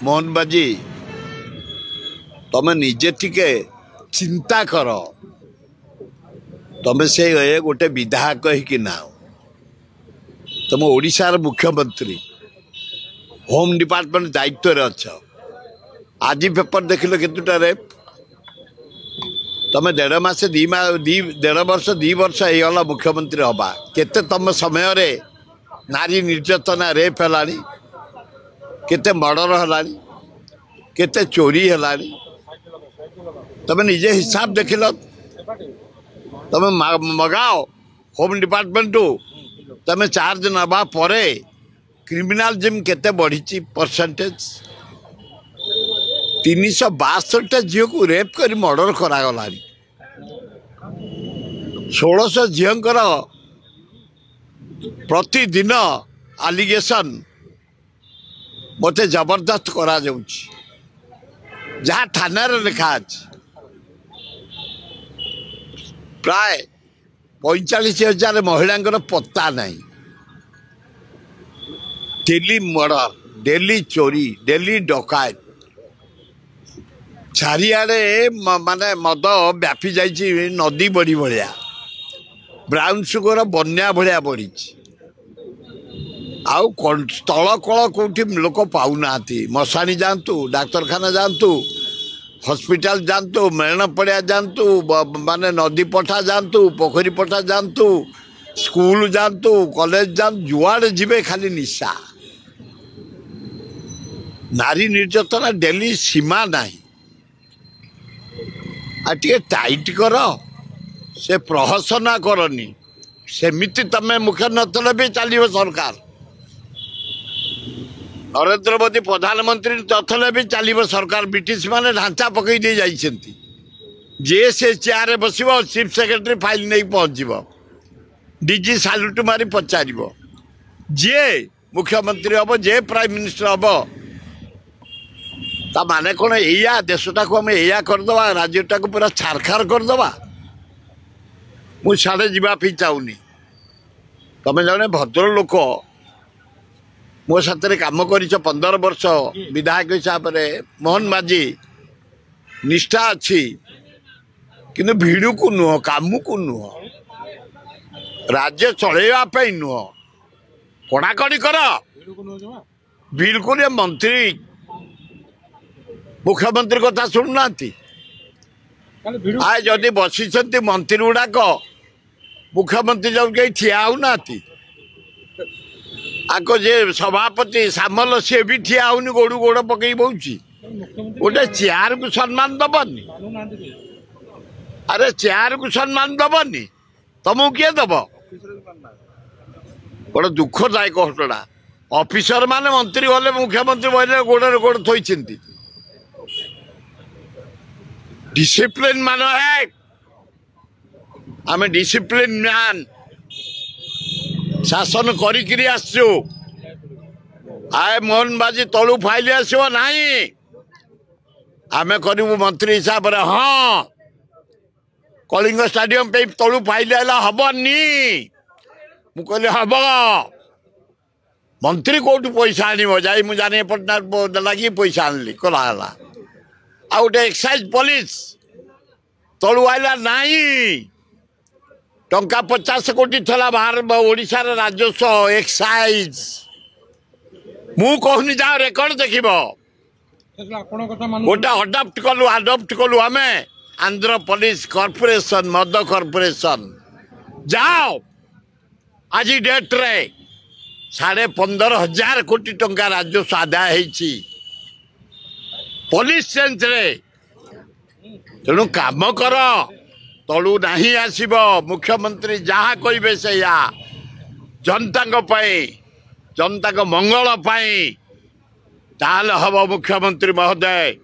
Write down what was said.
मोहन बाजी तुम निजे टिके चिंता कर तुम से गोटे विधायक ही ना तुम ओडिशार मुख्यमंत्री होम डिपार्टमेंट दायित्व अच्छ आज पेपर देख लो केतुटा तुम 1.5 मास 1.5 वर्ष 2 वर्ष होगा मुख्यमंत्री हवा केते तुम समय रे नारी निर्यातना रेप है केते मर्डर है केते चोरी है तुम निजे हिसाब देख लो तुम मगाओ होम डिपार्टमेंट तुम चार्ज नवा परे क्रिमिनालिज्म केते बढ़ी परसेंटेज 362 झील को रेप कर मर्डर करागला 1600 झीलकर प्रतिदिन आलिगेशन मत जबरदस्त करा जहाँ थाना लिखा प्राय 45,000 महिला पत्ता नहीं डेली मर्डर डेली चोरी डेली डकायत चारिआडे माने मद व्यापी जाइए नदी बड़ी भाया ब्राउन सुगर बन्या भाया बढ़ी आउ तल कल कौटी लोक पाऊना मशाणी जातु डाक्तरखाना जातु हॉस्पिटल जातु मेलन पड़िया जातु माने नदी पठा जातु पोखरी पठा जातु स्कूल जातु कॉलेज जातु जुआड़े जीवे खाली निशा नारी निर्यातना डेली सीमा नहीं आटे टाइट कर से प्रहसना करनी सेमिति तमें मुख्य नतले भी चलो सरकार नरेंद्र मोदी प्रधानमंत्री नतले भी चलो सरकार ब्रिटिश माने ढांचा पकई दे जाइछंती जे से चेयर बस चीफ सेक्रेटरी फाइल नहीं पहुंचब डीजी साल्यूट मारी पचार जे मुख्यमंत्री हम जे प्राइम मिनिस्टर हम ता माने कौन या देशटा को आम या करदे राज्यटा को पूरा छारखार करदे मुझे जावाई चाहूनी तुम जने भद्र लोक मो साथ कम कर 15 वर्ष विधायक हिसाब से मोहन माझी निष्ठा अच्छी किंतु भिड़ को नुह काम को नुह राज्य चलवाई नुह कड़ाकड़ी कर बिल्कुल मंत्री मुख्यमंत्री कथा शुणुना आए जदि बसी मंत्री गुड़ाक मुख्यमंत्री जब कहीं ठिया होना आको जे सभापति सामल सी भी ठिया होनी गोड़ू गोड़ पकई बोची गोटे चेयर को सम्मान दबनी अरे चेयर को सम्मान दबनी तुमको किए दब गोटे दुखदायक घटना ऑफिसर माने मंत्री गले मुख्यमंत्री बहने गोड़े गोड़ थोड़ी डिसिप्लिन मान है आम डिसिप्लिन मैन शासन करी आसु आए मोहन बाजी तलू फाइल आसो ना आम करू मंत्री हिसाब से हाँ कलिंग स्टाडियम पे तलू फाइल हबनी मुझे हम मंत्री कौटू पैसा आनब जा जाने पटना लगी पैसा आनली कला आ गोटे एक्साइज पुलिस तलु आइला नाई टंका 50 कोटी थला बाहर ओडिशार राजस्व एक्साइज मु कहनी जा रेकर्ड देखिब गोटे अडप्ट कलु आम आंध्र पुलिस कॉर्पोरेशन मद कॉर्पोरेशन जाओ आज डेट रे 15,500 कोटी टंका राजस्व आदाय होती पुलिस सेंस रे तेणु काम कर तलू नहीं आसब मुख्यमंत्री जहाँ कहे से जनता मंगल ताल हम मुख्यमंत्री महोदय